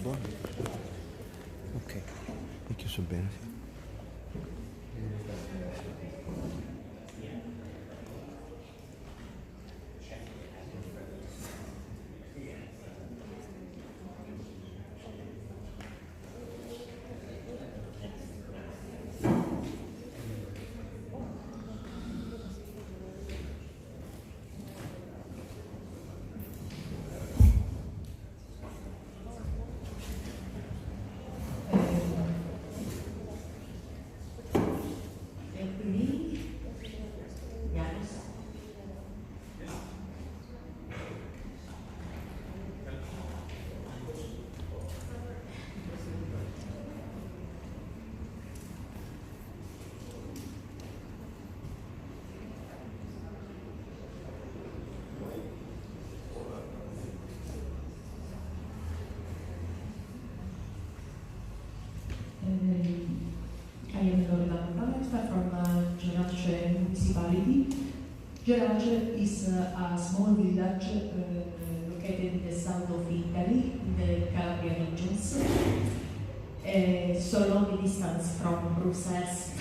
buono? Ok, è chiuso bene, sì. I am Loredana from Gerace municipality. Gerace is a small village located in the south of Italy, in the Calabria regions, so long distance from Brussels.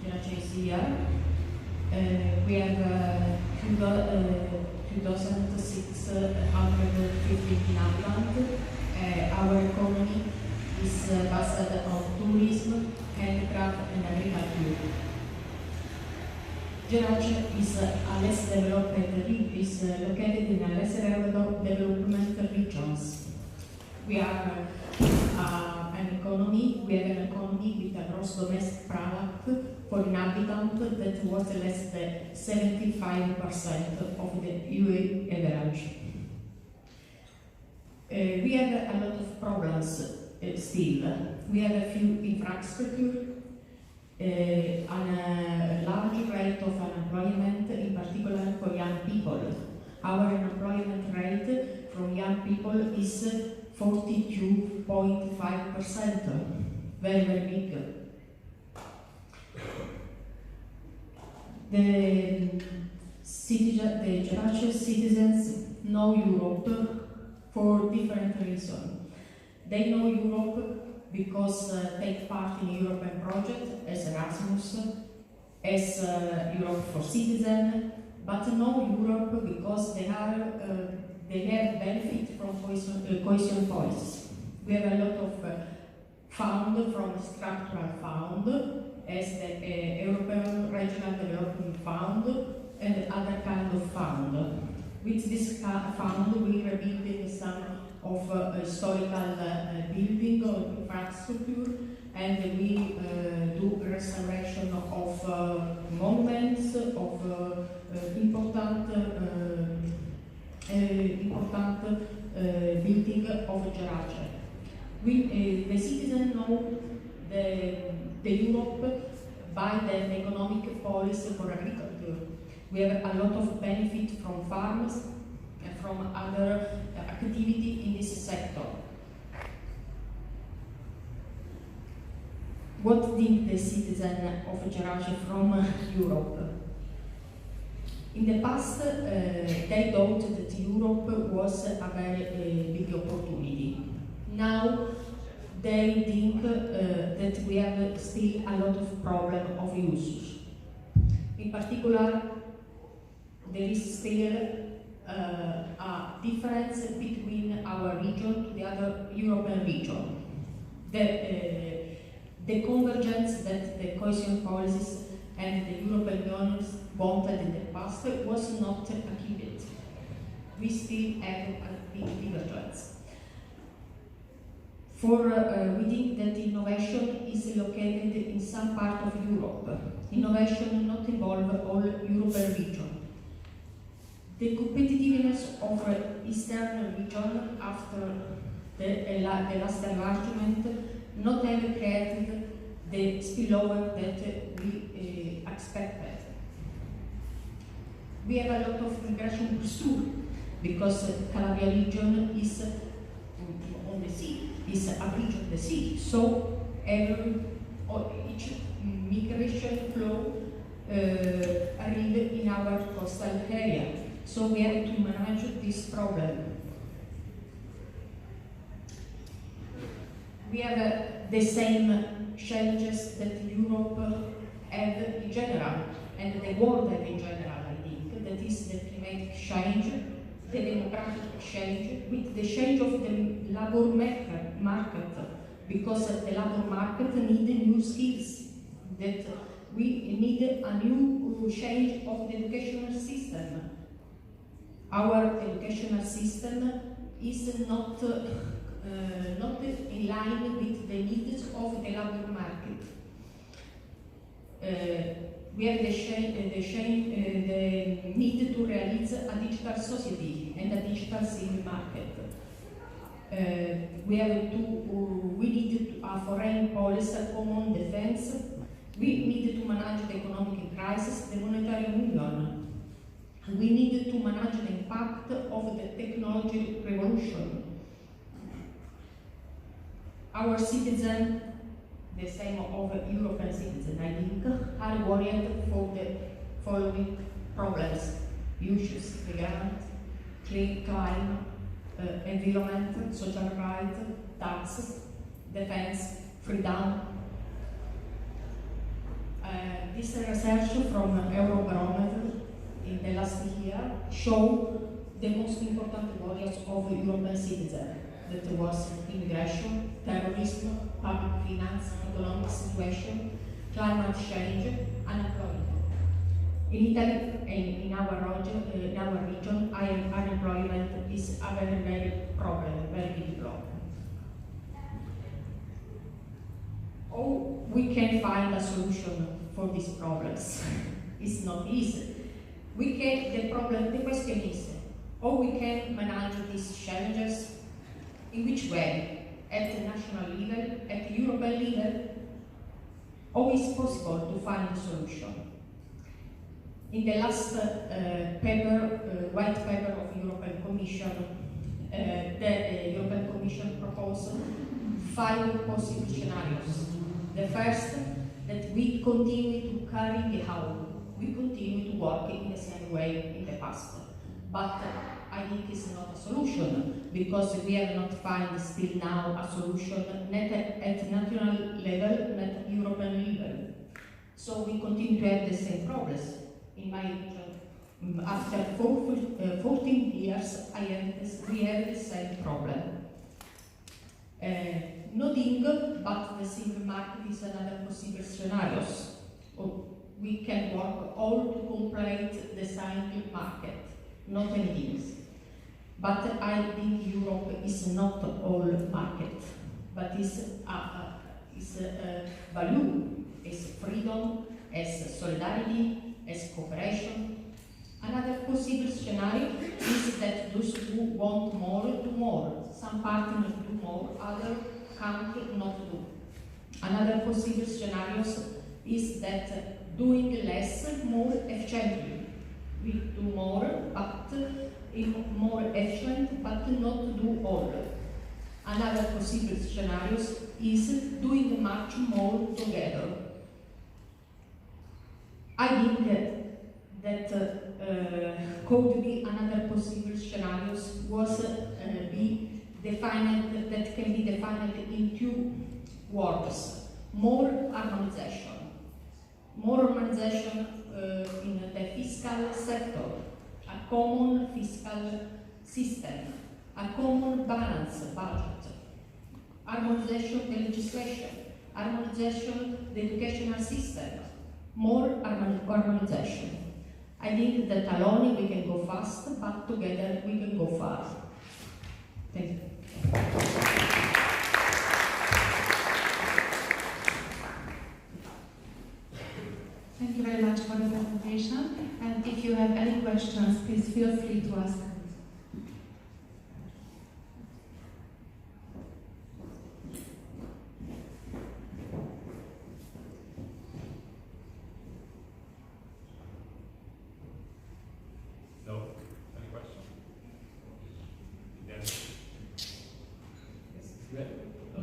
Gerace is here. We have 2,615 inhabitants. Our economy is based on tourism, handicraft and agriculture. Gerace is a less developed is located in a less development regions. We have an economy with a gross domestic product for inhabitant that was less than 75% of the EU average. We have a lot of problems still. We have a few infrastructure, a large rate of unemployment, in particular for young people. Our unemployment rate from young people is 42.5%, very, very big. The Gerace citizens know Europe for different reasons. They know Europe because take part in European projects as Erasmus, as Europe for Citizens, but know Europe because they have benefit from cohesion policies. We have a lot of fund from structural fund, as the European Regional Development Fund and other kind of fund. With this fund, we rebuild some of historical building or infrastructure, and we do restoration of monuments, of important building of Gerace. The citizens know the Europe by the economic policy for agriculture. We have a lot of benefit from farms and from other activity in this sector. What think the citizens of Gerace from Europe? In the past, they thought that Europe was a very big opportunity. Now, they think that we have still a lot of problem of usage. In particular, there is still a difference between our region to the other European region. The convergence that the cohesion policies and the European Union wanted in the past was not achieved. We still have a big divergence. We think that innovation is located in some part of Europe. Innovation not involve all European region. The competitiveness of Eastern region after the last enlargement not have created the spillover that we expected. We have a lot of migration pursuit because Calabria region is on the sea, is a bridge of the sea. So each migration flow live in our coastal area. So we have to manage this problem. We have the same challenges that Europe have in general, and the world have in general, I think. That is the climatic change, the demographic change, with the change of the labor market, because the labor market needs new skills, that we need a new change of the educational system. Our educational system is not in line with the needs of the labor market. We have the need to realize a digital society and a digital single market. We need a foreign policy, a common defense. We need to manage the economic crisis, the monetary union. We need to manage the impact of the technology revolution. Our citizens, the same of European citizens, I think, are worried for the following problems: issues, migrants, climate, environment, social rights, taxes, defense, freedom. This research from Eurobarometer in the last year show the most important worries of European citizens. That was immigration, terrorism, public finance, economic situation, climate change, unemployment. In Italy and in our region, unemployment is a very big problem. How we can find a solution for these problems? It's not easy. The question is, how we can manage these challenges? In which way? At the national level, at the European level? How is possible to find a solution? In the last white paper of European Commission, the European Commission proposed 5 possible scenarios. The first, that we continue to carry the out. We continue to work in the same way in the past. But I think it's not a solution, because we have not found still now a solution not at national level, not at European level. So we continue to have the same problems. In my region, after 14 years, we have the same problem. Nothing but the single market is another possible scenario. We can work all to complete the single market, not anything. But I think Europe is not all market, but is a value, is freedom, as solidarity, as cooperation. Another possible scenario is that those who want more do more. Some partners do more, other can't not do. Another possible scenario is that doing less more efficiently. We do more, but more efficient, but not do all. Another possible scenario is doing much more together. I think that could be another possible scenarios be defined, that can be defined in 2 words: more harmonization. More harmonization in the fiscal sector, a common fiscal system, a common balanced budget, harmonization of the legislation, harmonization of the educational system, more harmonization. I think that alone we can go fast, but together we can go far. Thank you. Thank you very much for the presentation. And if you have any questions, please feel free to ask. No? Any questions? Yes. Yes. No.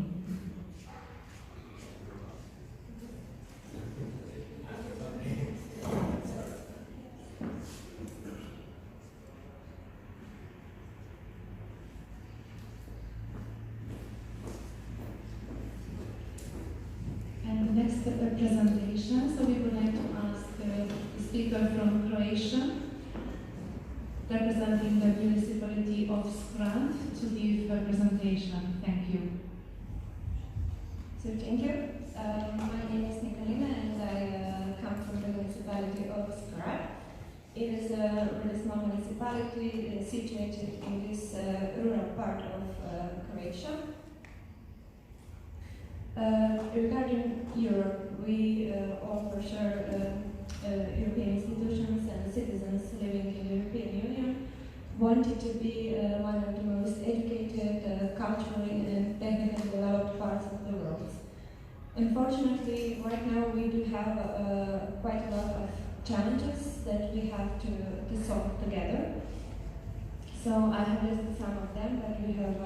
representing the municipality of Strand to give a presentation. Thank you. So thank you. My name is Nikolina and I come from the municipality of Skra. It is a really small municipality situated in this rural part of Croatia. Regarding Europe, we all for sure European institutions and citizens living in the European Union wanted to be one of the most educated, culturally and technically developed parts of the world. Unfortunately, right now we do have quite a lot of challenges that we have to solve together. So I have listed some of them, but we have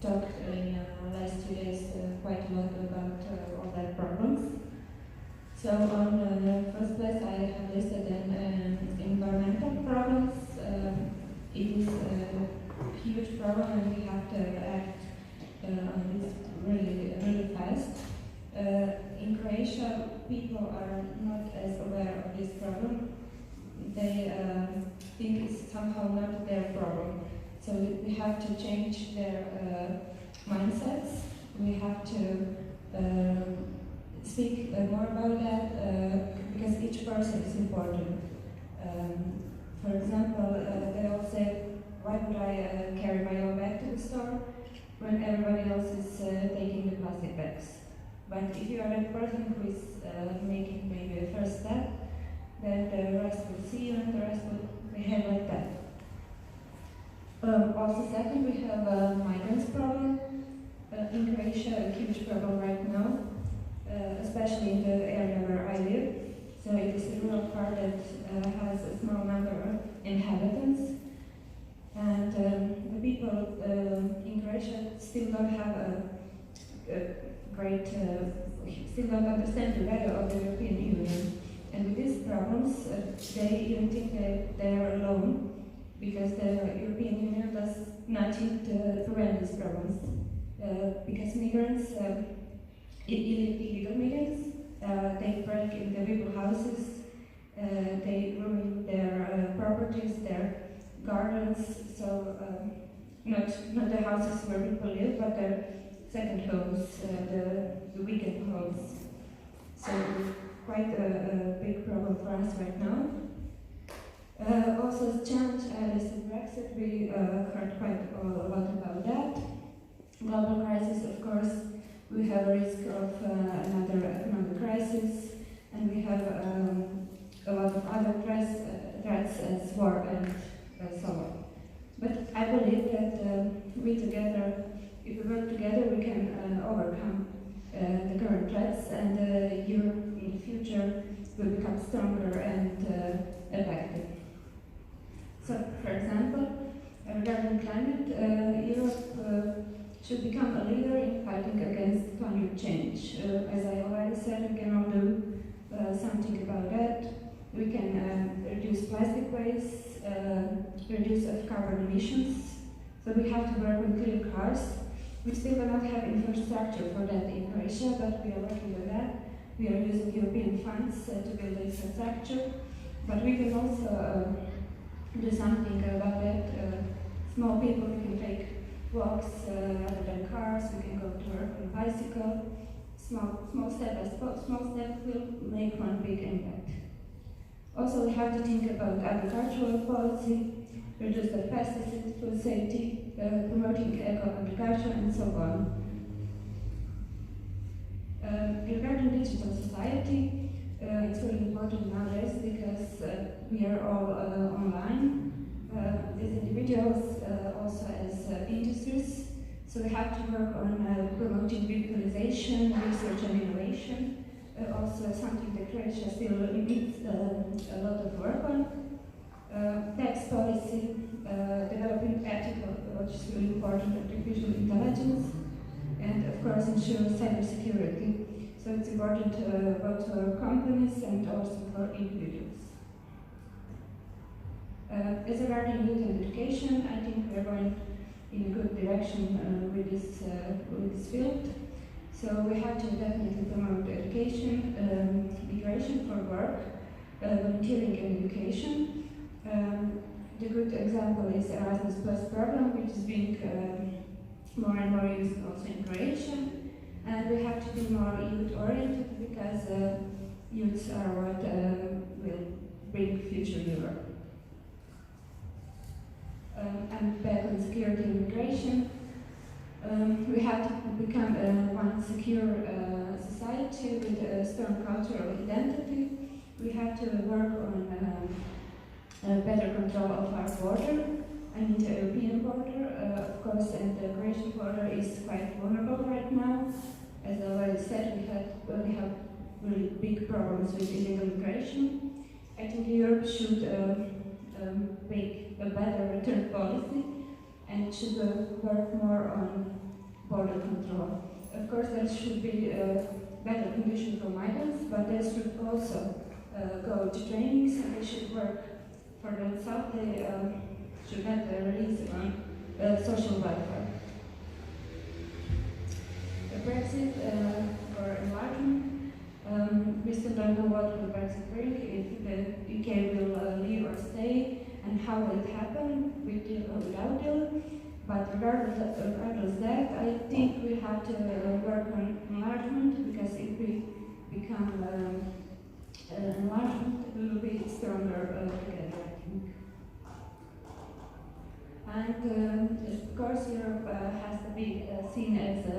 talked in the last 2 days quite a lot about all their problems. So on the first place I have listed environmental problems. It is a huge problem and we have to act on this really fast. In Croatia, people are not as aware of this problem. They think it's somehow not their problem. So we have to change their mindsets. We have to speak more about that because each person is important. For example, they all say, why would I carry my own bag to the store when everybody else is taking the plastic bags? But if you are that person who is making maybe a first step, then the rest will see you and the rest will behave like that. Also second, we have a migrants problem. In Croatia, a huge problem right now, especially in the area where I live. So it is a rural part that has a small number of inhabitants. And the people in Croatia still don't have a great, still don't understand the value of the European Union. And with these problems, they even think that they are alone, because the European Union does nothing to prevent these problems. Because migrants, illegal migrants, they break in the people's houses, they ruin their properties, their gardens, so not the houses where people live, but their second homes, the weekend homes. So quite a big problem for us right now. Also, as challenge is Brexit. We heard quite a lot about that. Global crisis, of course. We have a risk of another economic crisis, and we have a lot of other threats as war and so on. But I believe that we together, if we work together, we can overcome the current threats, and Europe in the future will become stronger and effective. So, for example, regarding climate, Europe should become a leader in fighting against climate change. As I already said, we can all do something about that. We can reduce plastic waste, reduce carbon emissions. So we have to work with clean cars. We still do not have infrastructure for that in Croatia, but we are working on that. We are using European funds to build infrastructure, but we can also do something about that. Small people, we can take walks rather than cars. We can go to work on a bicycle. Small step by small step will make one big impact. Also, we have to think about agricultural policy, reduce the pesticides, food safety, promoting eco-agriculture, and so on. Regarding digital society, it's really important nowadays because we are all online, as individuals, also as industries. So we have to work on promoting digitalization, research and innovation. Also something that Croatia still needs a lot of work on. Tax policy, developing ethical, which is really important, artificial intelligence, and of course ensure cybersecurity. So it's important both for companies and also for individuals. As regarding youth and education, I think we are going in a good direction with this field. So we have to definitely promote education, migration for work, volunteering and education. the good example is Erasmus Plus program, which is being more and more used also in Croatia. And we have to be more youth-oriented because youths are what will bring future Europe. And back on security and immigration, we have to become one secure society with a strong cultural identity. We have to work on better control of our border. I mean the European border, of course, and the Croatian border is quite vulnerable right now. As I already said, we have really big problems with illegal immigration. I think Europe should make a better return policy and should work more on border control. Of course, there should be a better condition for migrants, but they should also go to trainings and they should work for themselves. They should not release on social welfare. Brexit or enlargement, we still don't know what will Brexit bring, if the UK will leave or stay, and how will it happen, with deal or without deal. But regardless of that, I think we have to work on enlargement, because if we become enlargement, we will be stronger together, I think. And of course, Europe has to be seen as a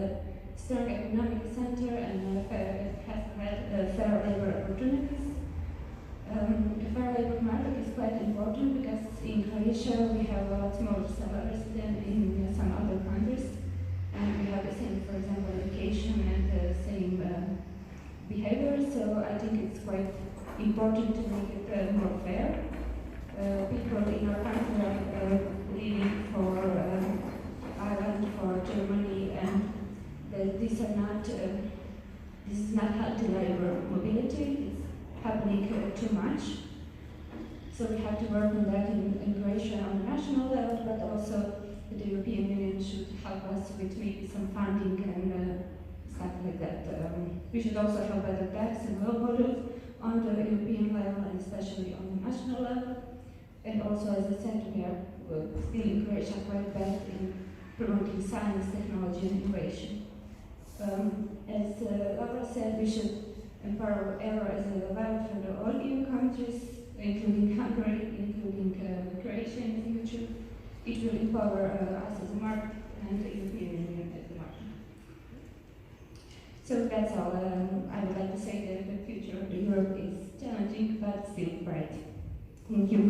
strong economic center and it has to have fair labor opportunities. The fair labor market is quite important because in Croatia we have a lot more salaries than in some other countries, and we have the same, for example, education and the same behavior. So I think it's quite important to make it more fair. People in our country are leaving for Ireland, for Germany, and this is not healthy labor mobility. It's happening too much. So we have to work on that in Croatia on the national level, but also the European Union should help us with maybe some funding and stuff like that. We should also have better tax and law models on the European level and especially on the national level. And also, as I said, we are still in Croatia quite bad in promoting science, technology and innovation. As Laura said, we should empower ERA as a value for all EU countries, including Hungary, including Croatia in the future. It will empower us as a market and the European Union as a market. So that's all. I would like to say that the future of Europe is challenging but still bright. Thank you.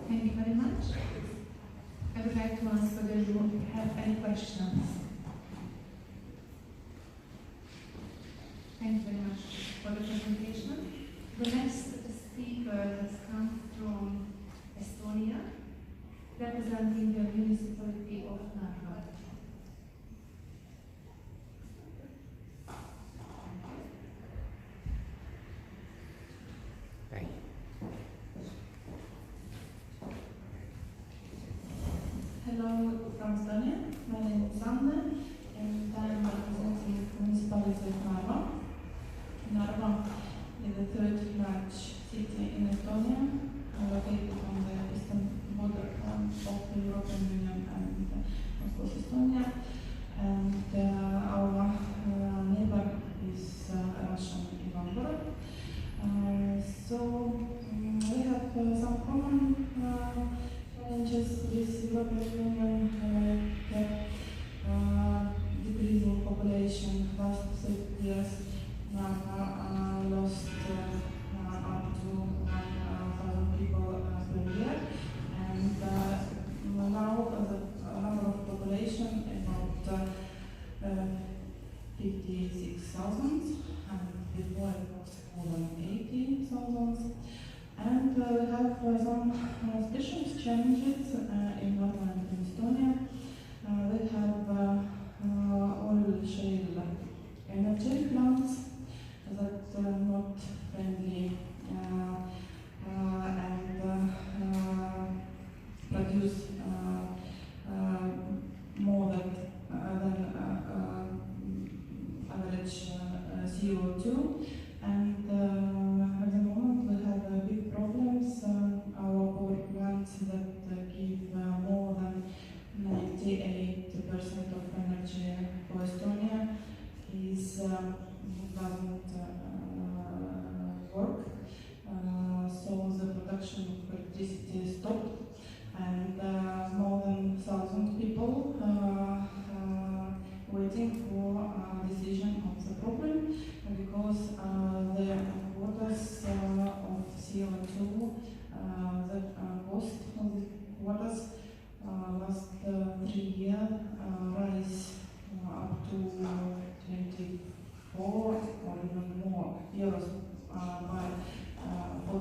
Thank you very much. I would like to ask whether you have any questions. Thank you very much for the presentation. The next speaker has come from Estonia, representing the municipality of Narva. Hey. Hello from Estonia. My name is Anna, and I'm representing the municipality of Narva. Narva is the third large city in Estonia, located on the eastern border of the European Union and of course Estonia. And our neighbor is Russian Novgorod. So we have some common challenges with European Union, decreasing population. Last 30 years now lost up to 1,000 people per year, and now the number of population about 56,000, and before it was more than 80,000. And we have some special challenges in Latvia and in Estonia. We have oil shale energy plants that are not friendly and produce more than average CO2, and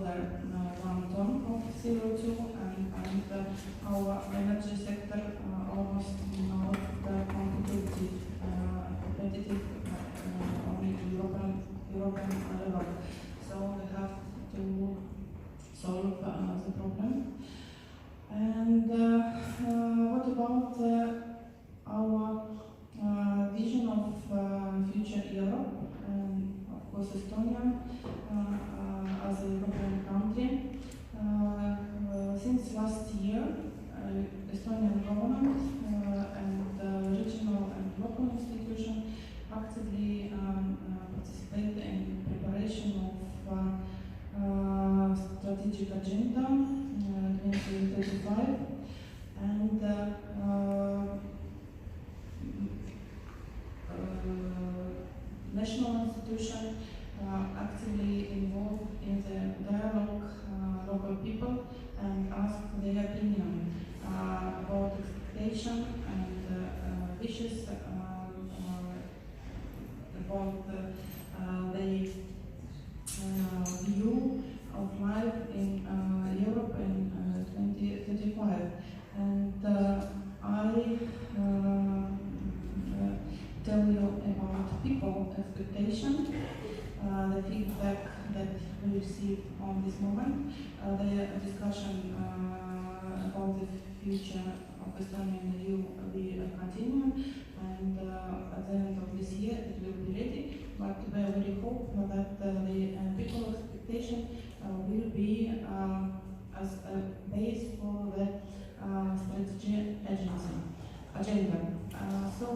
another 1 ton of CO2, and our energy sector almost not competitive only to European level. So we have to solve the problem. And what about our vision of future Europe? And of course, Estonia as a European country. Since last year, Estonian government and regional and local institutions actively participate in preparation of strategic agenda 2035, and national institutions actively involved in the dialogue local people and ask their opinion about expectation and wishes about the view of life in Europe in 2035. And I tell you about people expectation, the feedback that we received on this moment, the discussion about the future of Estonia in the EU will continue, and at the end of this year it will be ready. But we really hope that the people expectation will be as a base for the strategy agenda. So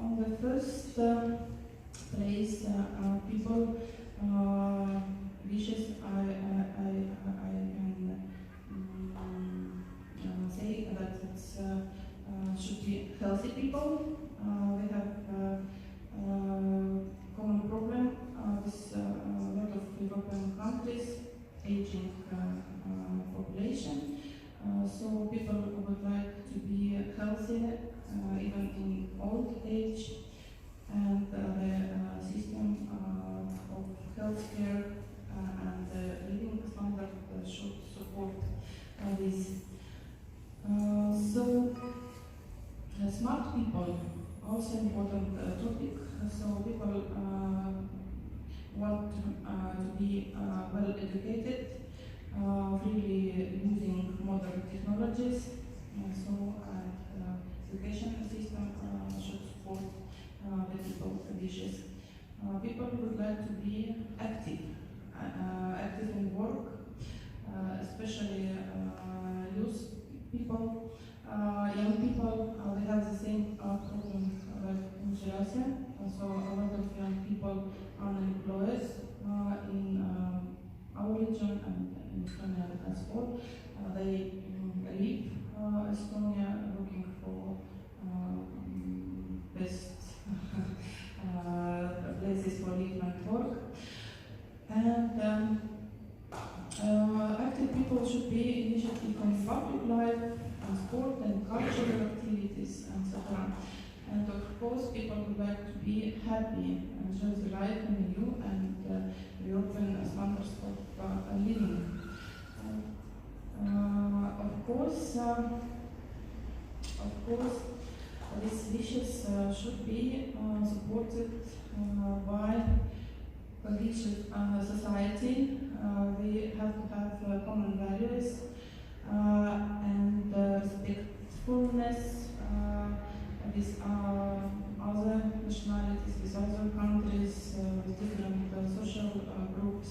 on the first place, people wishes, I can say that it should be healthy people. We have common problem with a lot of European countries, aging population. So people would like to be healthy even in old age, and the system of healthcare and the living standard should support this. So smart people, also important topic. So people want to be well educated, really using modern technologies. So education system should support the people's wishes. People would like to be active, active in work, especially youth people, young people. They have the same problem like in Russia. So a lot of young people unemployed in our region and in Estonia as well. They leave Estonia looking for best places for live and work. And active people should be initiative in public life, sport and cultural activities, etc. And of course, people would like to be happy and enjoy the life in the EU and European standards of living. Of course, these wishes should be supported by cohesive society. We have to have common values and respectfulness with other nationalities, with other countries, with different social groups.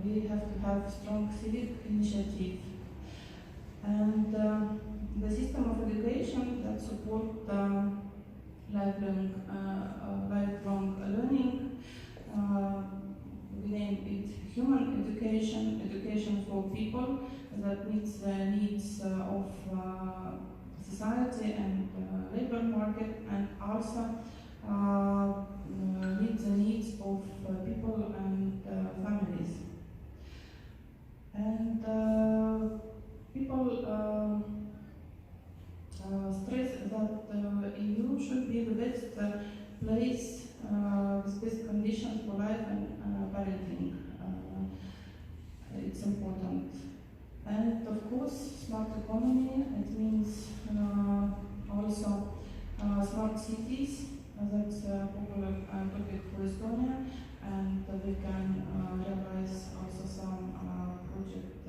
We have to have strong civic initiative. And the system of education that support lifelong learning, we name it human education, education for people that meets the needs of society and labor market, and also meet the needs of people and families. And people stress that EU should be the best place with best conditions for life and parenting. smart economy. It means also smart cities. That's a popular topic for Estonia, and we can realize also some project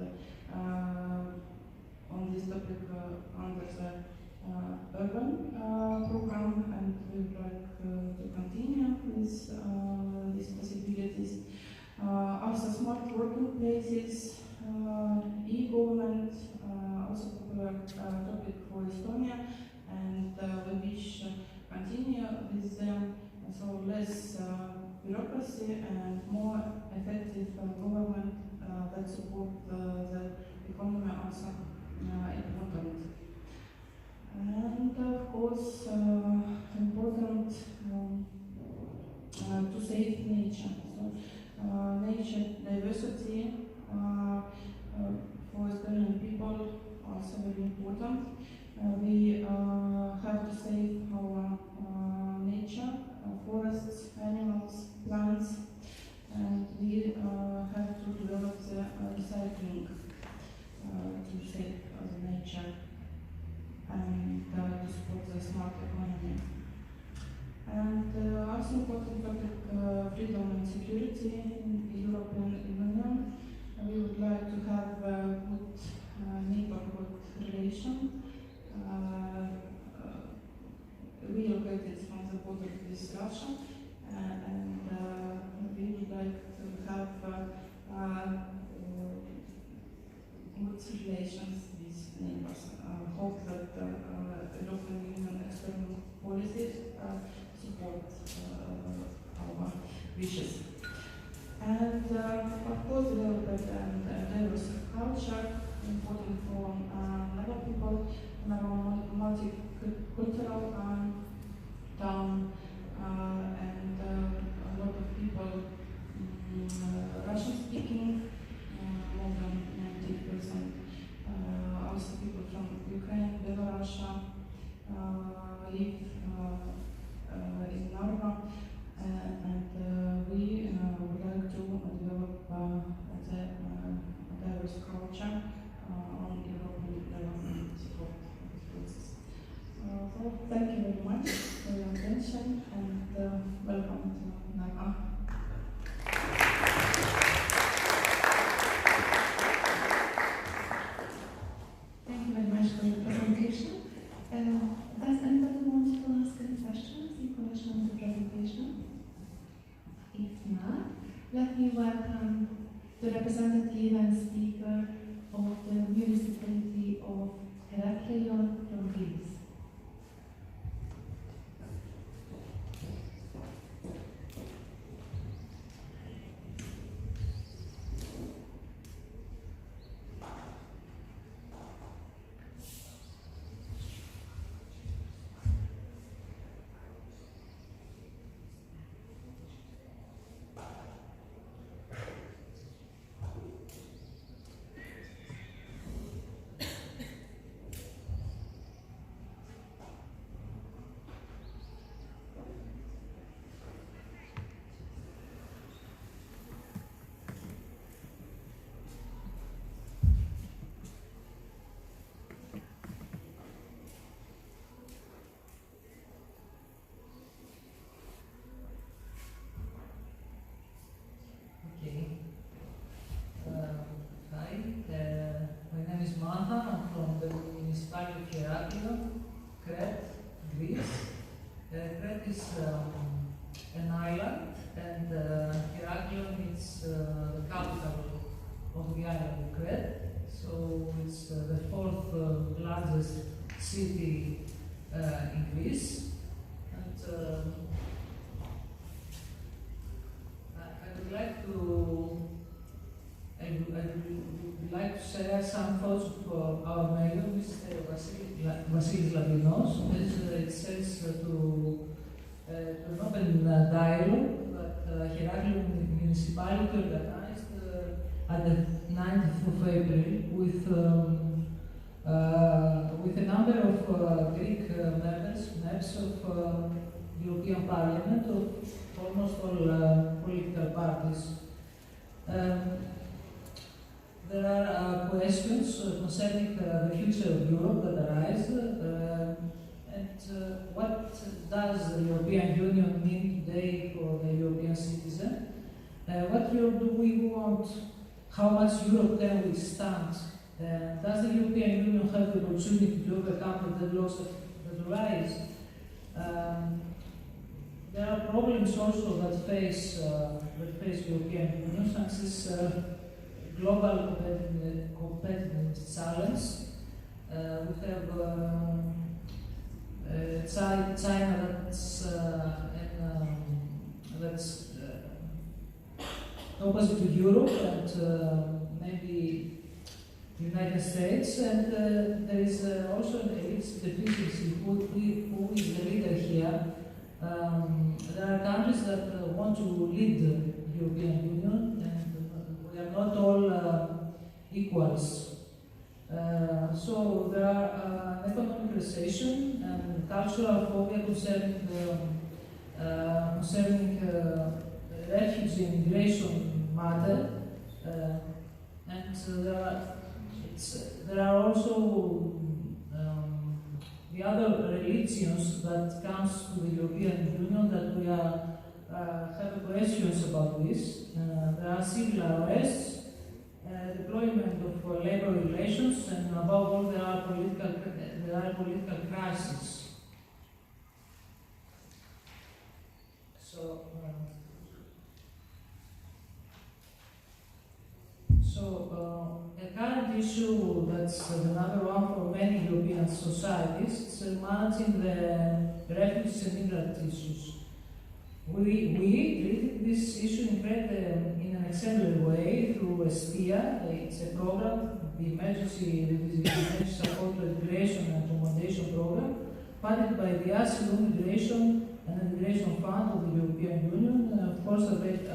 on this topic under the urban program, and we would like to continue with these possibilities. Also smart working places, e-government, also popular topic for Estonia, and we wish continue with them, so less bureaucracy and more effective government that support the economy also important. And of course, important to save nature. So nature diversity for Estonian people also very important. We have to save our nature, forests, animals, plants, and we have to develop the recycling to save the nature and to support the smart economy. And also important topic, freedom and security in the European Union. We would like to have a good neighborhood relation, relocated from the border with Russia, and we would like to have good relations with neighbors. Hope that European Union external policies support our wishes. And of course, development and diverse culture, important for Naga people, Naga multicultural town, and a lot of people Russian speaking, more than 90%. Also people from Ukraine, Belarus live in Narva, and we would like to develop the diverse culture on European development support process. So thank you very much for your attention, and welcome to Narva. Thank you very much for your presentation. Does anybody want to ask any questions in connection with the presentation? If not, let me welcome the representative and speaker of the municipality of Heraklion from Greece. municipality of Heraklion, Crete, Greece. Crete is an island, and Heraklion is the capital of the island of Crete. So it's the fourth largest city in Greece. And I would like to share some thoughts of our mayor, Mr. Vasilis Lavinos. It says to an open dialogue that Heraklion municipality organized at the 9th of April with a number of Greek members of European Parliament of almost all political parties. There are questions questions concerning the future of Europe that arise, and what does the European Union mean today for the European citizen? What Europe do we want? How much Europe can we stand? Does the European Union have the opportunity to overcome the deadlocks that arise? There are problems also that face European Union, such as global competitiveness challenge. We have China that's opposite to Europe and maybe United States, and there is also an elite deficiency. Who is the leader here? There are countries that want to lead the European Union, and we are not all equals. So there are economic recession and cultural phobia concerning refugee and immigration matter, and there are also the other religions that comes to the European Union that we have questions about this. There are civil arrests, deployment of labor relations, and above all there are political crises. A current issue that's the number one for many European societies is managing the refugees and migrant issues. We treated this issue in an exemplary way through STIA. It's a program, the Emergency Support to Integration and Accommodation Program, funded by the Asylum, Migration and Integration Fund of the European Union, of course with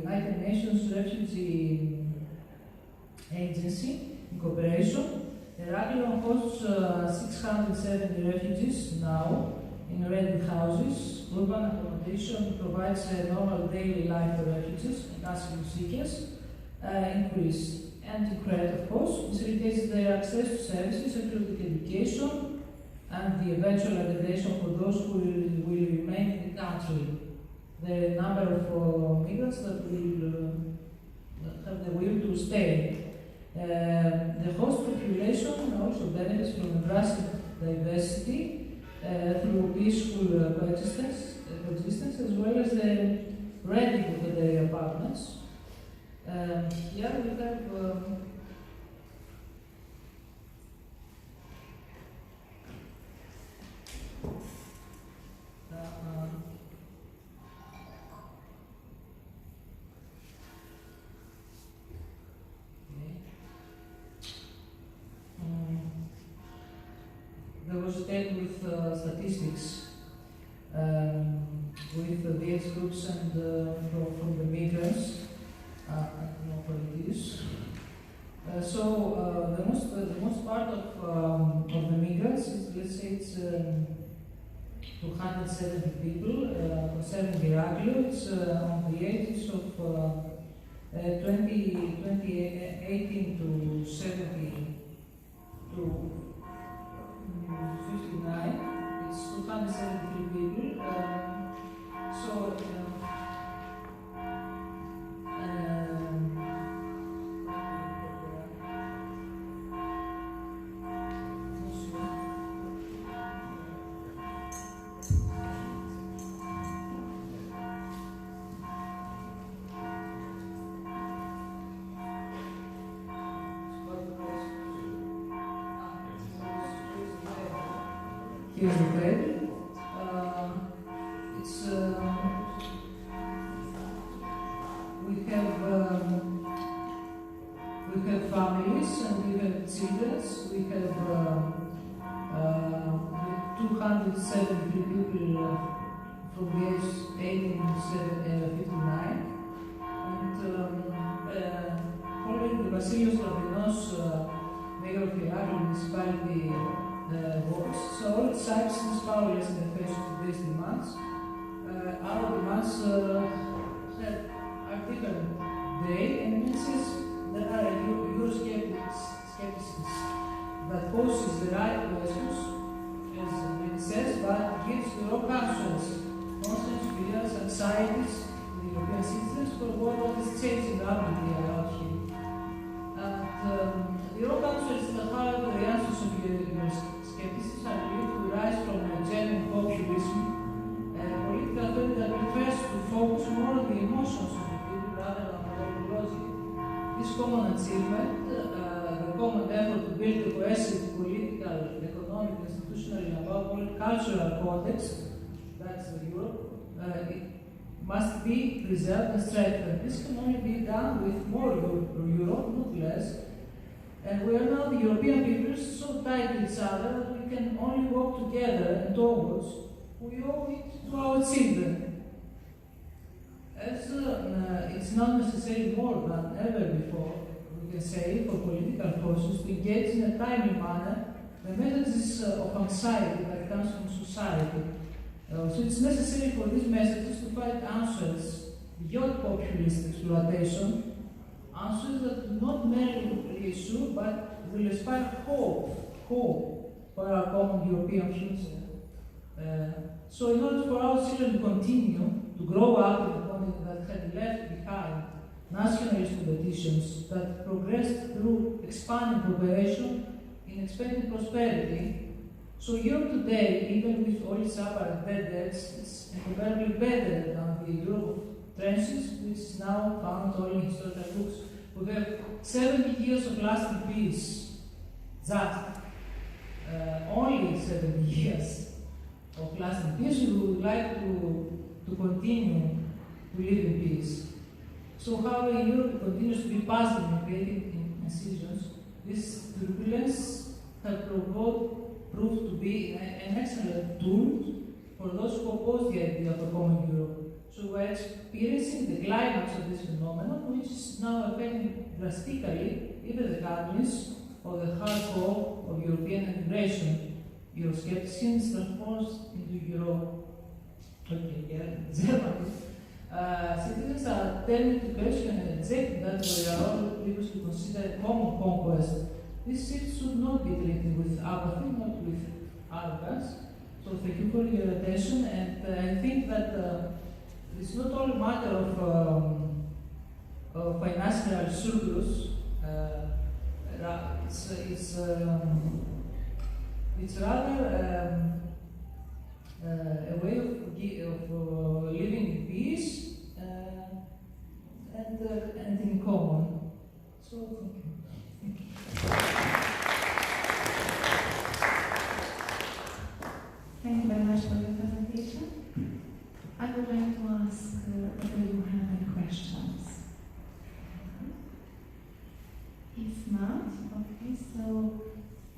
United Nations Refugee Agency in cooperation. Heraklion hosts 670 refugees now in rented houses. Urban accommodation provides a normal daily life for refugees and asylum seekers in Greece and in Crete, of course. Facilitates their access to services, including education and the eventual integration for those who will remain in the country. The number of migrants that will have the will to stay. The host population also benefits from embracing diversity through peaceful coexistence, as well as the renting of the apartments. Here we have there was a table with statistics with the age groups and from the migrants. I don't know what it is. The most part of the migrants is, let's say, it's 270 people. Concerning Heraklion, it's on the ages of 18 to 70 to 59, it's 273 people. Here's the bed. We have families and we have children. We have 270 people from the age 18 to 59. And following the Βασίλειος Λαμπρινός mayor of Heraklion municipality works, so all sites is powerless in the face of today's demands. Our demands are different celebrity around here. And the wrong answer is that, however, the answers of your skepticism are believed to rise from a genuine populism, a political theory that prefers to focus more on the emotions of the people rather than molecular logic. This common achievement, the common effort to build a cohesive political, economic, institutional, and above all cultural context, that's Europe, it must be preserved and strengthened. This can only be done with more Europe, not less. And we are now the European peoples so tied to each other that we can only work together and towards. We owe it to our children. As it's not necessarily more than ever before, we can say, for political forces to engage in a timely manner the messages of anxiety that comes from society. So it's necessary for these messages to find answers beyond populist exploitation, answers that do not merely reassure but will inspire hope for our common European future. So in order for our children to continue to grow up in a continent that had left behind nationalist competitions that progressed through expanding cooperation in expanding prosperity, so Europe today, even with all its apparent bad debts, is incomparably better than the Europe of trenches, which is now found only in historical books. We have 70 years of lasting peace, just only 70 years of lasting peace. We would like to continue to live in peace. So however Europe continues to be passive in creating incisions, this turbulence has proved to be an excellent tool for those who oppose the idea of a common Europe. So we're experiencing the climax of this phenomenon, which is now affecting drastically even the countries of the hardcore of European integration. Euroscepticism transforms into Germany. Citizens are turning to question and rejecting that we are all previously considered common conquest. This shift should not be treated with apathy, not with arrogance. So thank you for your attention, and I think that it's not all a matter of financial surplus. It's rather a way of living in peace and in common. So thank you. Thank you very much for your presentation. I would like to ask whether you have any questions. If not, okay, so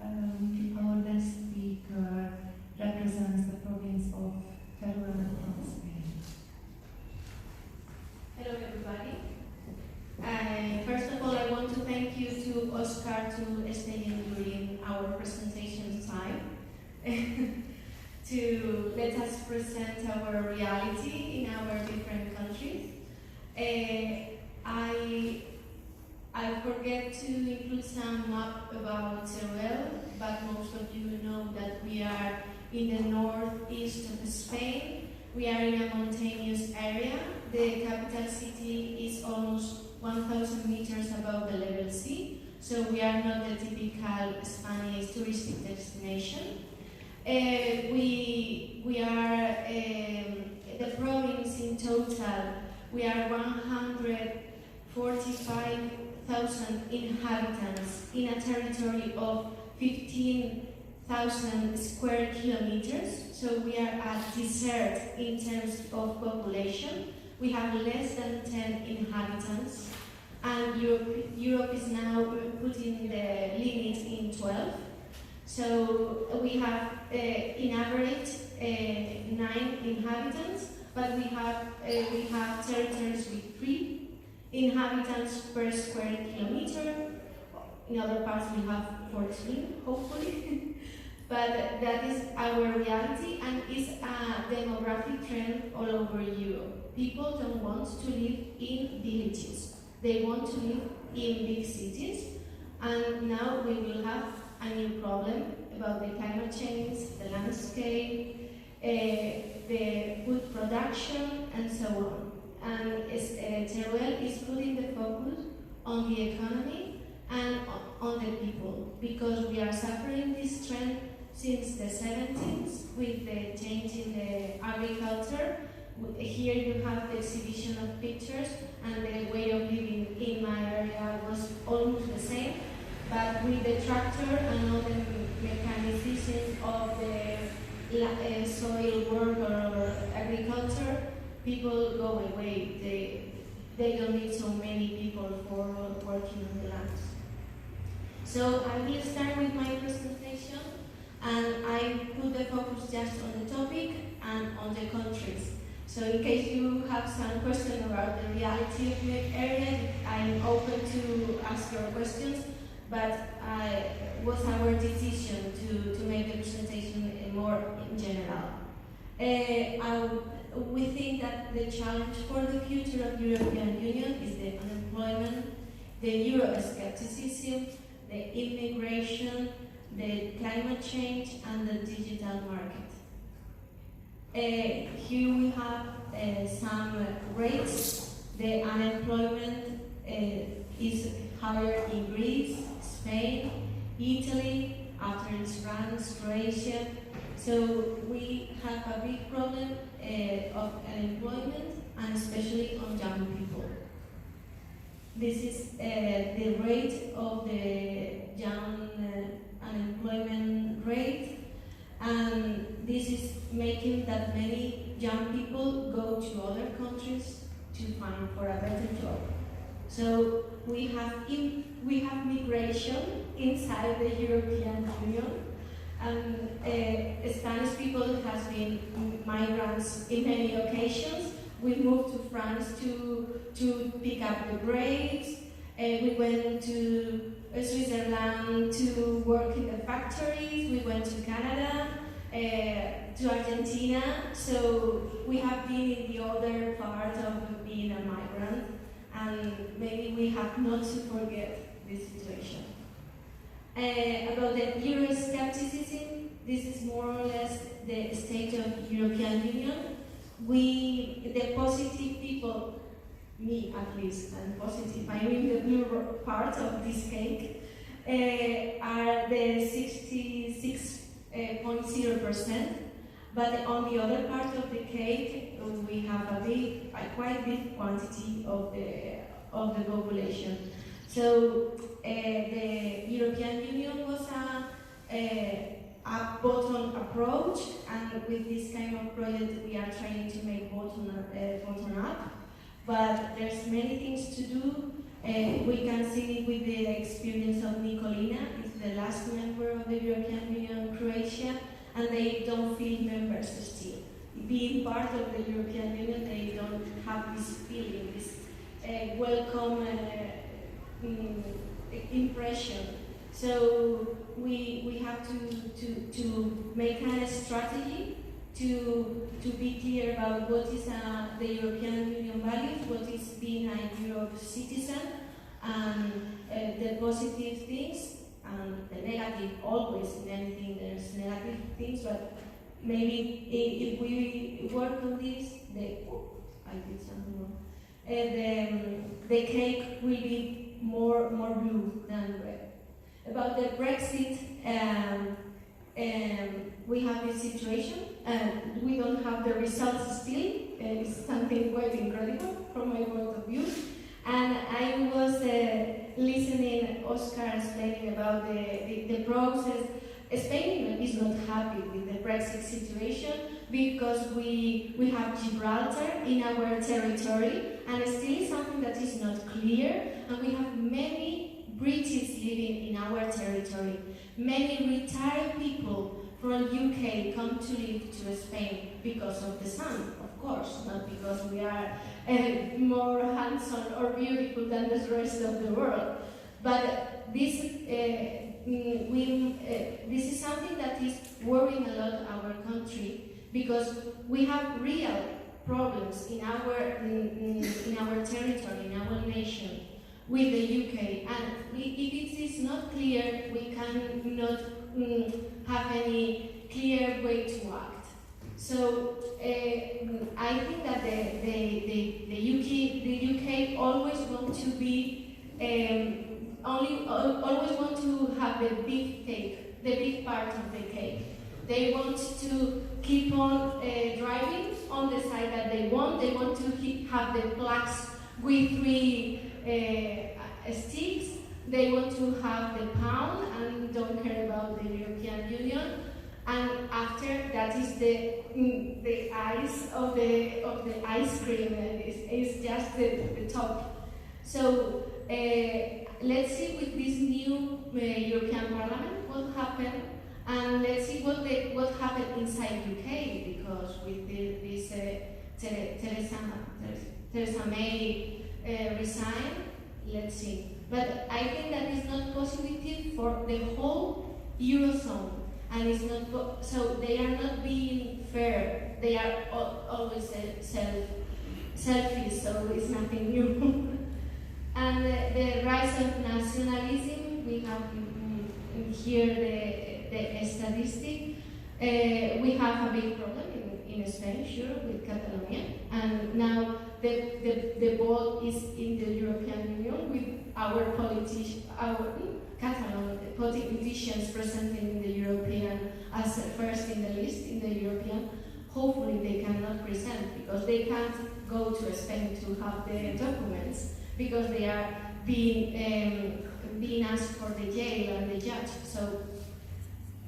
our next speaker represents the province of Teruel from Spain. Hello everybody. First of all, I want to thank you to Oscar to staying during our presentation time to let us present our reality in our different countries. I forget to include some map about Teruel, but most of you know that we are in the northeast of Spain. We are in a mountainous area. The capital city is almost 1,000 meters above the level sea, so we are not the typical Spanish touristic destination. We are the province in total. We are 145,000 inhabitants in a territory of 15,000 square kilometers. So we are a desert in terms of population. We have less than 10 inhabitants, and Europe is now putting the limit in 12. So we have, in average, 9 inhabitants, but we have territories with 3 inhabitants per square kilometer. In other parts we have 14, hopefully. But that is our reality, and is a demographic trend all over Europe. People don't want to live in villages. They want to live in big cities, and now we will have a new problem about the climate change, the landscape, the food production, and so on. And Teruel is putting the focus on the economy and on the people, because we are suffering this trend since the 70s with the change in the agriculture. Here you have the exhibition of pictures, and the way of living in my area was almost the same, but with the tractor and all the mechanization of the soil work or agriculture, people go away. They don't need so many people for working on the land. So I will start with my presentation, and I put the focus just on the topic and on the countries. So in case you have some question about the reality of the area, I'm open to ask your questions, but it was our decision to make the presentation more in general. We think that the challenge for the future of the European Union is the unemployment, the Euroscepticism, the immigration, the climate change, and the digital market. Here we have some rates. The unemployment is higher in Greece, Spain, Italy, after it's France, Croatia. So we have a big problem of unemployment, and especially on young people. This is the rate of the young unemployment rate, and this is making that many young people go to other countries to find for a better job. So we have migration inside the European Union, and Spanish people has been migrants in many occasions. We moved to France to pick up the grapes. We went to Switzerland to work in the factories. We went to Canada, to Argentina. So we have been in the other part of being a migrant, and maybe we have not to forget this situation. About the Euroscepticism, this is more or less the state of European Union. The positive people, me at least, and positive, I mean the blue part of this cake, are the 66.0%, but on the other part of the cake, we have a quite big quantity of the population. So the European Union was a bottom approach, and with this kind of project we are trying to make bottom up. But there's many things to do. We can see with the experience of Nicolina, it's the last member of the European Union, Croatia, and they don't feel members still. Being part of the European Union, they don't have this feeling, this welcome impression. So we have to make a strategy to be clear about what is the European Union values, what is being a Europe citizen, and the positive things and the negative. Always in anything there's negative things, but maybe if we work on this, I did something wrong. The cake will be more blue than red. About the Brexit, we have this situation, and we don't have the results still. It's something quite incredible from my point of view. And I was listening Oscar explaining about the process. Spain is not happy with the Brexit situation because we have Gibraltar in our territory, and still something that is not clear, and we have many British living in our territory. Many retired people from UK come to live to Spain because of the sun, of course, not because we are more handsome or beautiful than the rest of the world. But this is something that is worrying a lot our country, because we have real problems in our territory, in our nation, with the UK, and if it is not clear, we cannot have any clear way to act. So I think that the UK always wants to to be always want to have the big cake, the big part of the cake. They want to keep on driving on the side that they want. They want to have the plaques with 3 sticks. They want to have the pound and don't care about the European Union. And after that is the ice of the ice cream. It's just the top. So let's see with this new European Parliament what happened, and let's see what happened inside UK, because with this Theresa May resigned. Let's see. But I think that is not positive for the whole Eurozone, and it's not so they are not being fair. They are always selfish, so it's nothing new. And the rise of nationalism, we have here the statistic. We have a big problem in Spain, sure, with Catalonia, and now the ball is in the European Union with our Catalan politicians presenting in the European as first in the list in the European. Hopefully they cannot present because they can't go to Spain to have the documents because they are being asked for the jail and the judge. So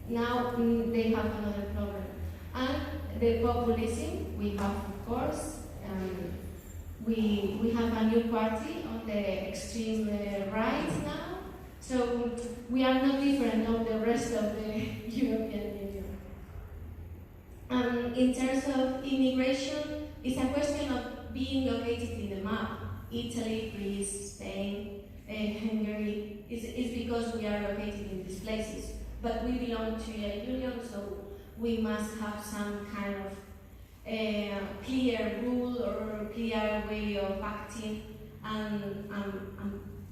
now they have another problem. And the populism, we have, of course, we have a new party on the extreme right now. So we are not different from the rest of the European Union. In terms of immigration, it's a question of being located in the map. Italy, Greece, Spain, Hungary, is because we are located in these places. But we belong to a union, so we must have some kind of clear rule or clear way of acting and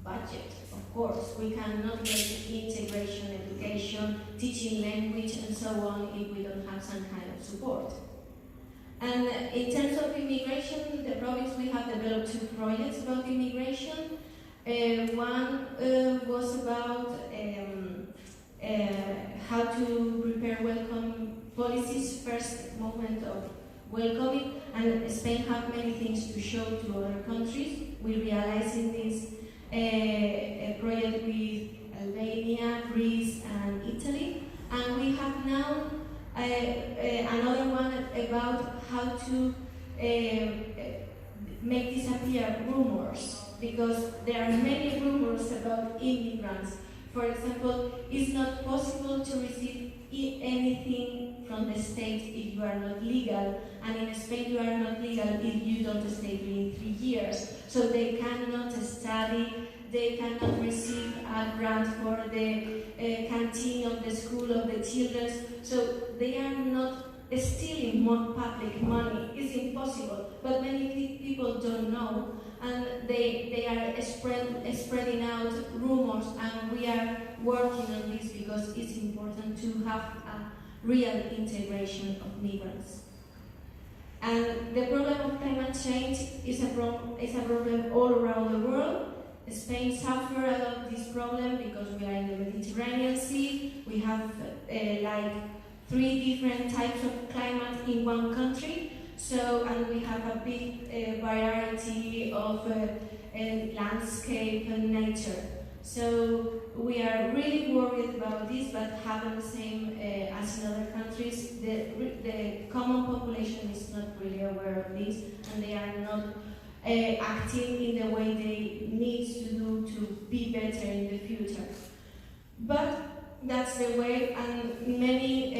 budget, of course. We cannot get integration, education, teaching language and so on if we don't have some kind of support. And in terms of immigration, the province, we have developed 2 projects about immigration. One was about how to prepare welcome policies, first moment of welcoming, and Spain have many things to show to other countries. We realize in this project with Albania, Greece and Italy, and we have now another one about how to make disappear rumors, because there are many rumors about immigrants. For example, it's not possible to receive anything from the state if you are not legal, and in Spain you are not legal if you don't stay during 3 years. So they cannot study, they cannot receive a grant for the canteen of the school of the children. So they are not stealing more public money. It's impossible, but many people don't know, and they are spreading out rumors, and we are working on this because it's important to have a real integration of migrants. And the problem of climate change is a problem all around the world. Spain suffers a lot this problem because we are in the Mediterranean Sea. We have like 3 different types of climate in one country. So, and we have a big variety of landscape and nature. So we are really worried about this, but having the same as in other countries, the common population is not really aware of this, and they are not acting in the way they need to do to be better in the future. But that's the way, and many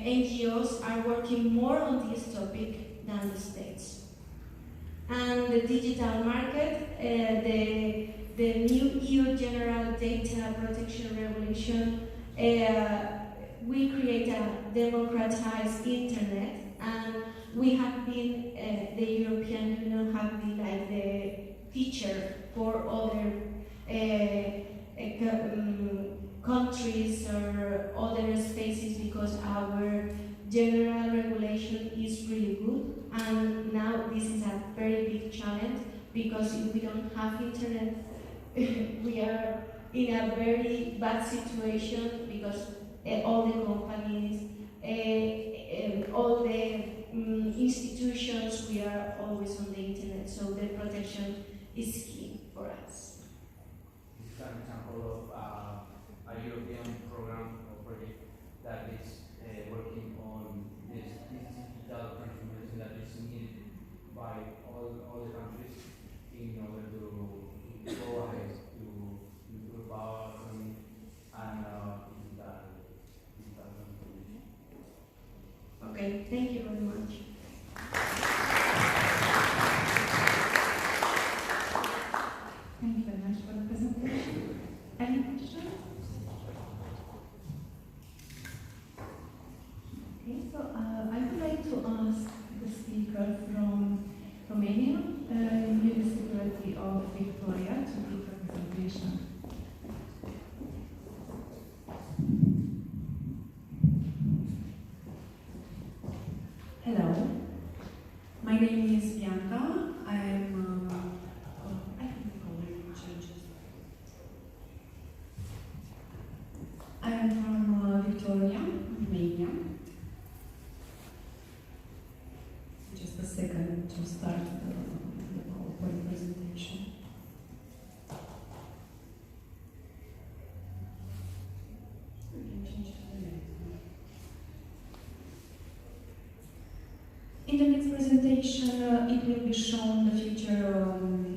NGOs are working more on this topic than the states. And the digital market, the new EU General Data Protection Regulation, we create a democratized internet, and we have been, the European Union have been like the teacher for other countries or other spaces, because our general regulation is really good, and now this is a very big challenge, because if we don't have internet we are in a very bad situation because all the companies, all the institutions, we are always on the internet, so the protection is key for us. This is an example of a European program or project that is working on this digital transformation that is needed by all the countries in order to go ahead to improve our economy and digital transformation. Okay, thank you very much. Thank you very much for the presentation. Any questions? Okay, so I would like to ask the speaker from Romania, Municipality of Victoria, to give a presentation. Hello, my name is Bianca. I can call it changes. I am from Victoria, Romania. Just a second to start the PowerPoint presentation. We can change to the next one. In the next presentation, it will be shown the future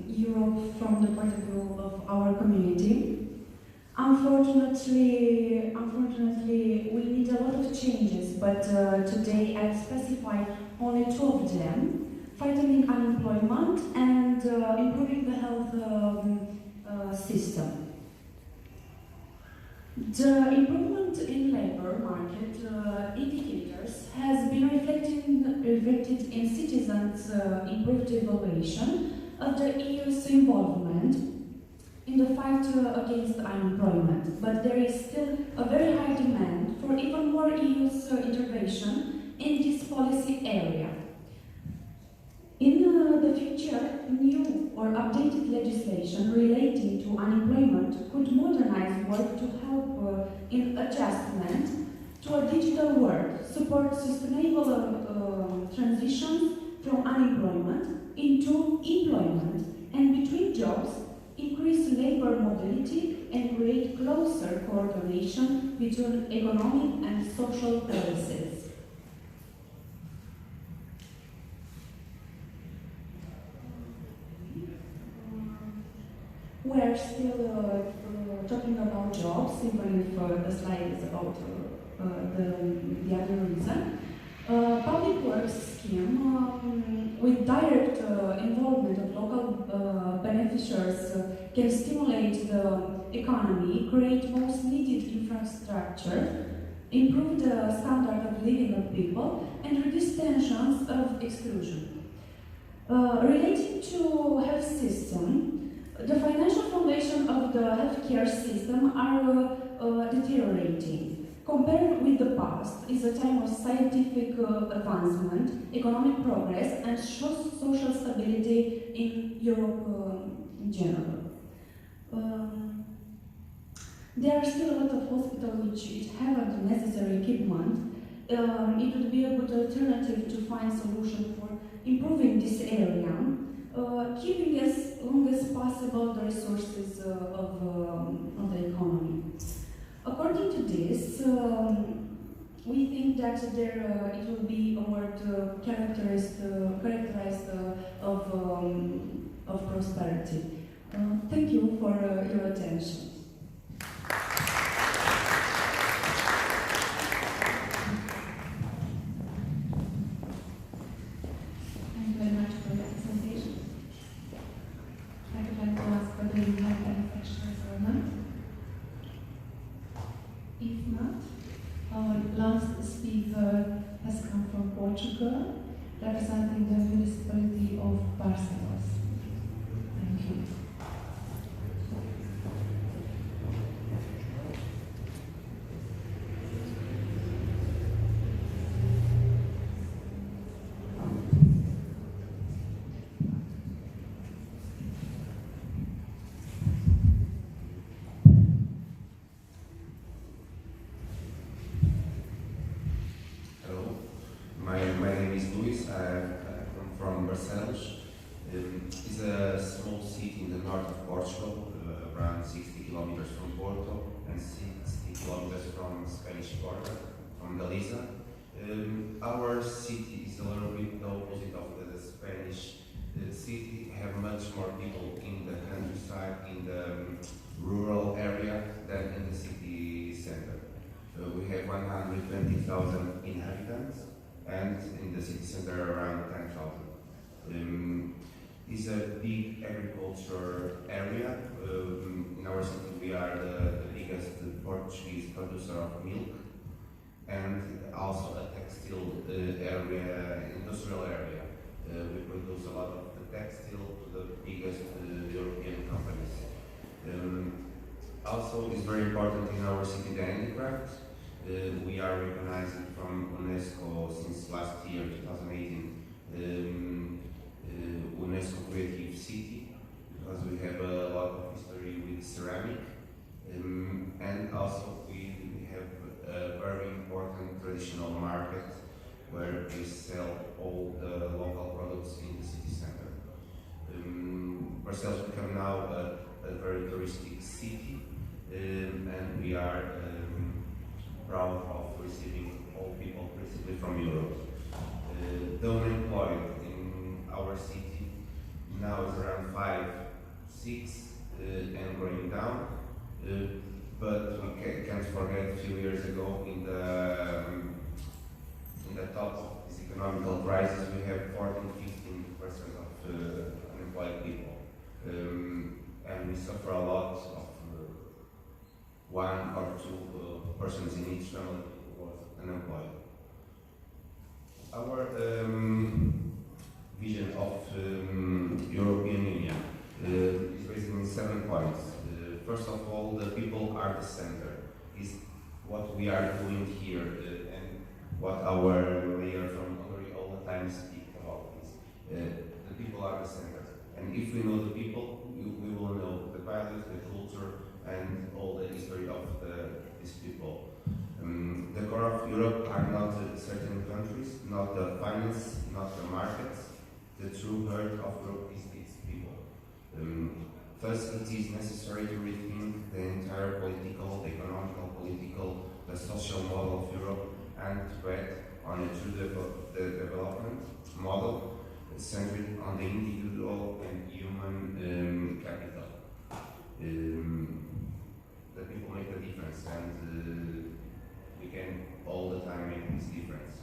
Europe from the point of view of our community. Unfortunately, we need a lot of changes, but today I'll specify only two of them: fighting unemployment and improving the health system. The improvement in labor market indicators has been reflected in citizens' improved evaluation of the EU's involvement in the fight against unemployment. But there is still a very high demand for even more EU's intervention in this policy area. In the future, new or updated legislation relating to unemployment could modernize work to help in adjustment to a digital world, support sustainable transitions from unemployment into employment, and between jobs, increase labor mobility and create closer coordination between economic and social policies. We're still talking about jobs, even if the slide is about the other reason. Public works scheme with direct involvement of local beneficiaries can stimulate the economy, create most needed infrastructure, improve the standard of living of people, and reduce tensions of exclusion. Relating to health system, the financial foundation of the healthcare system are deteriorating. Compared with the past is a time of scientific advancement, economic progress, and social stability in Europe in general. There are still a lot of hospitals which haven't the necessary equipment. It would be a good alternative to find solution for improving this area, keeping as long as possible the resources of the economy. According to this, we think that it will be a word characterized of prosperity. Thank you for your attention. Thank you very much for your presentation. I would like to ask whether you have any questions or not. If not, our last speaker has come from Portugal, representing the municipality of Barcelos. Thank you. Portugal, around 60 kilometers from Porto and 60 kilometers from Spanish border, from Galicia. Our city is a little bit the opposite of the Spanish city. Have much more people in the countryside, in the rural area than in the city center. We have 120,000 inhabitants, and in the city center around 10,000. It's a big agriculture area. In our city we are the biggest Portuguese producer of milk, and also a textile area, industrial area. We produce a lot of the textile to the biggest European companies. Also, it's very important in our city the handicraft. We are recognized from UNESCO since last year, 2018, UNESCO Creative City, because we have a lot of history with ceramic, and also we have a very important traditional market where we sell all the local products in the city center. Barcelos become now a very touristic city, and we are proud of receiving all people principally from Europe. The unemployed in our city now is around 5, 6, and going down. But we can't forget a few years ago in the top of this economical crisis we have 14-15% of unemployed people. And we suffer a lot of 1 or 2 persons in each family who was unemployed. Our vision of European Union is based on 7 points. First of all, the people are the center. Is what we are doing here and what our mayor from Hungary all the time speak about this. The people are the center. And if we know the people, we will know the values, the culture, and all the history of these people. The core of Europe are not certain countries, not the finance, not the markets. The true heart of Europe is its people. Thus, it is necessary to rethink the entire political, the economical, political, the social model of Europe, and to bet on a true development model centered on the individual and human capital. The people make the difference, and we can all the time make this difference.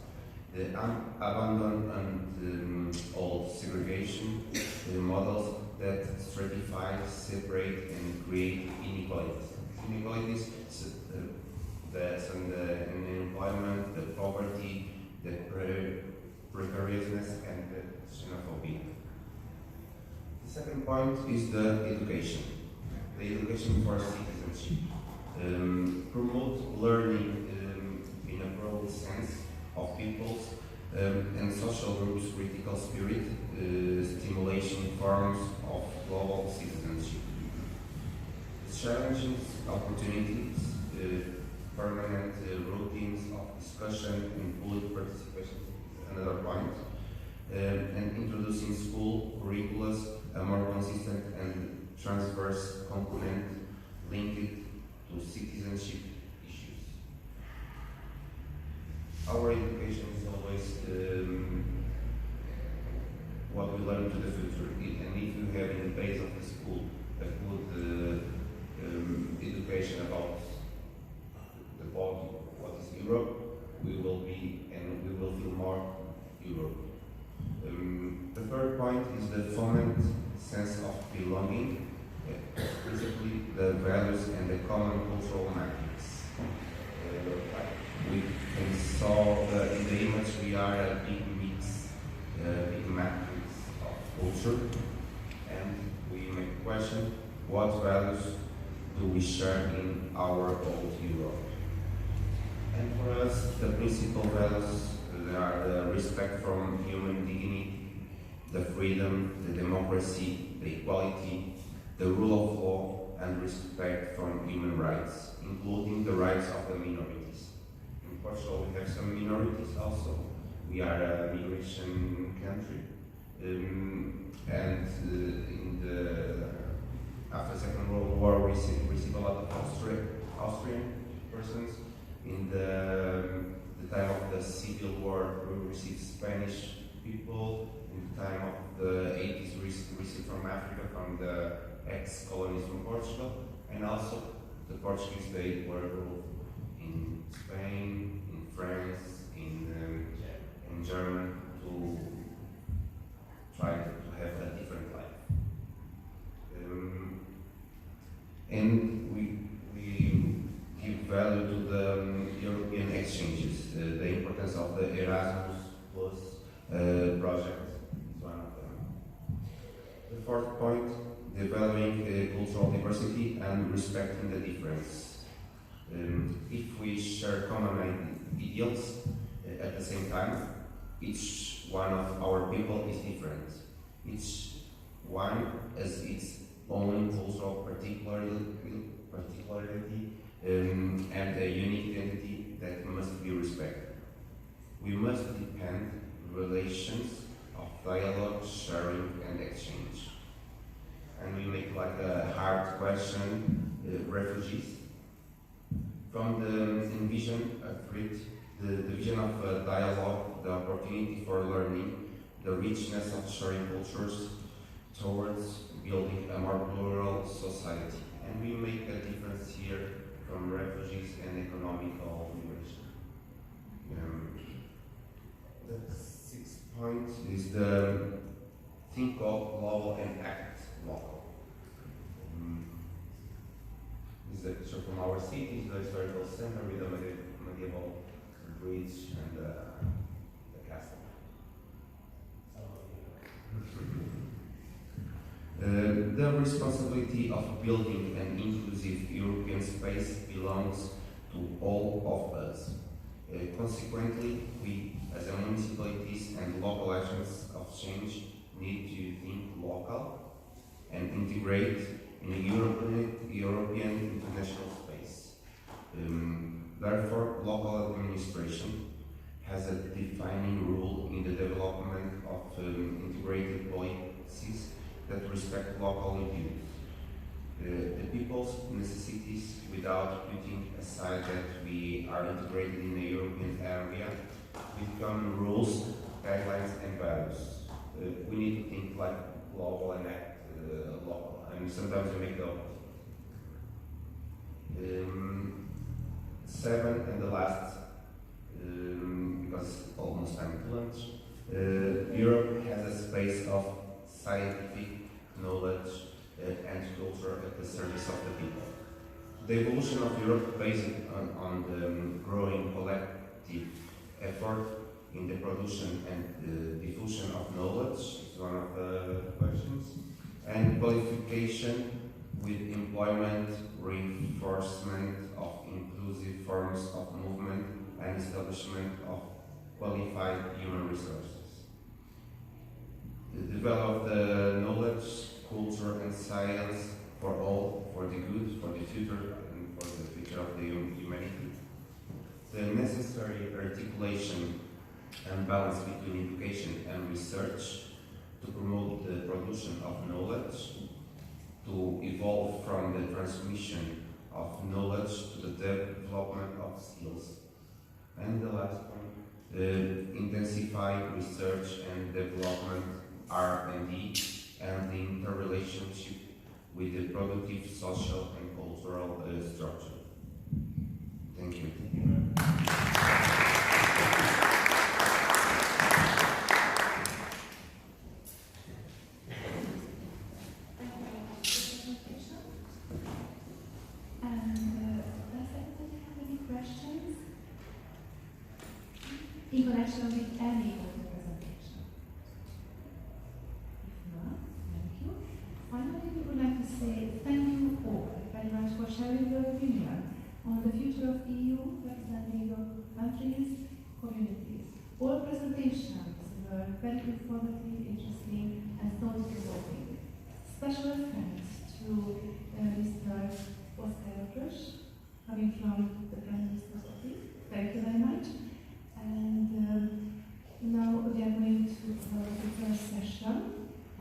The abandon and old segregation models that stratify, separate, and create inequalities. Inequalities, the unemployment, the poverty, the precariousness, and the xenophobia. The second point is the education. The education for citizenship. Promote learning in a broad sense of peoples and social groups' critical spirit, stimulation forms of global citizenship. Challenges, opportunities, permanent routines of discussion and public participation, another point, and introducing school curriculum a more consistent and transverse component linked to citizenship issues. Our education is always what we learn to the future, and if you have in the base of the school a good education about the body, what is Europe, we will be and we will feel more Europe. The third point is the foment sense of belonging, principally the values and the common cultural matrix. We can saw in the image we are a big mix, big matrix of culture, and we make the question, what values do we share in our old Europe? And for us, the principal values are the respect from human dignity, the freedom, the democracy, the equality, the rule of law, and respect from human rights, including the rights of the minorities. In Portugal, we have some minorities also. We are a migration country, and after receive a lot of Austrian persons. In the time of the Civil War, we received Spanish people. In the time of the 80s, we received from Africa, from the ex-colonies from Portugal, and also the Portuguese, they were in Spain, in France, in Germany, to try to have a different life. And we give value to the European exchanges. The importance of the Erasmus Plus project is one of them. The fourth point, developing cultural diversity and respecting the difference. If we share common ideals at the same time, each one of our people is different. Each one has its own cultural particularity and a unique identity that must be respected. We must depend relations of dialogue, sharing, and exchange. And we make like a hard question, refugees. From the vision of grit, the vision of dialogue, the opportunity for learning, the richness of sharing cultures towards building a more plural society. And we make a difference here from refugees and economical migration. The sixth point is the think global and act local. This is a picture from our city, the historical center with the medieval bridge and the castle. The responsibility of building an inclusive European space belongs to all of us. Consequently, we as municipalities and local agents of change need to think local and integrate in a European international space. Therefore, local administration has a defining role in the development of integrated policies that respect local needs. The people's necessities without putting aside that we are integrated in a European area with common rules, guidelines and values. We need to think like global and act local, and sometimes we make the opposite. Seven and the last, because it's almost time to lunch, Europe has a space of scientific knowledge and culture at the service of the people. The evolution of Europe based on the growing collective effort in the production and diffusion of knowledge is one of the questions, and qualification with employment, reinforcement of inclusive forms of movement, and establishment of qualified human resources. The develop the knowledge, culture and science for all, for the good, for the future, and for the future of the humanity. The necessary articulation and balance between education and research to promote the production of knowledge, to evolve from the transmission of knowledge to the development of skills. And the last one, intensify research and development, R&D, and the interrelationship with the productive, social, and cultural structure. Thank you. In connection with any of the presentation? If not, thank you. Finally, we would like to say thank you all very much for sharing your opinion on the future of EU representing your countries, communities. All presentations were very informative, interesting, and thought-provoking. Special thanks to Mr. Oscar Rush, coming from the Prime Minister's office. Thank you very much. And now we are going to the first session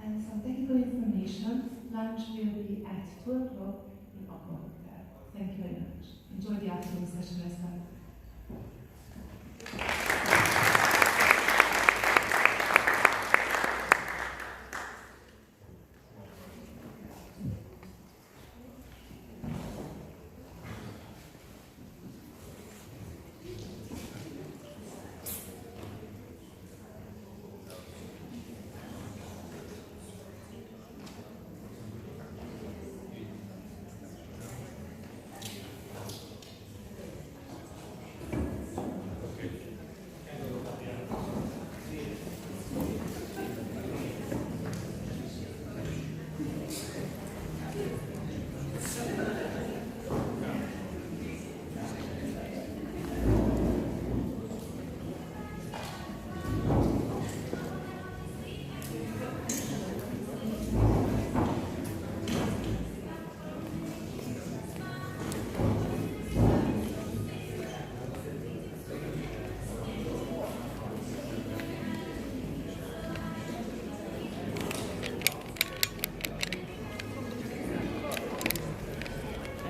and some technical information. Lunch will be at 2 o'clock in not going there. Thank you very much. Enjoy the afternoon session, restaurant.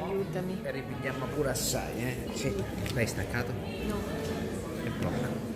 Aiutami. Ripigliamo pure assai, eh? Sì. L'hai staccato? No. Che problema.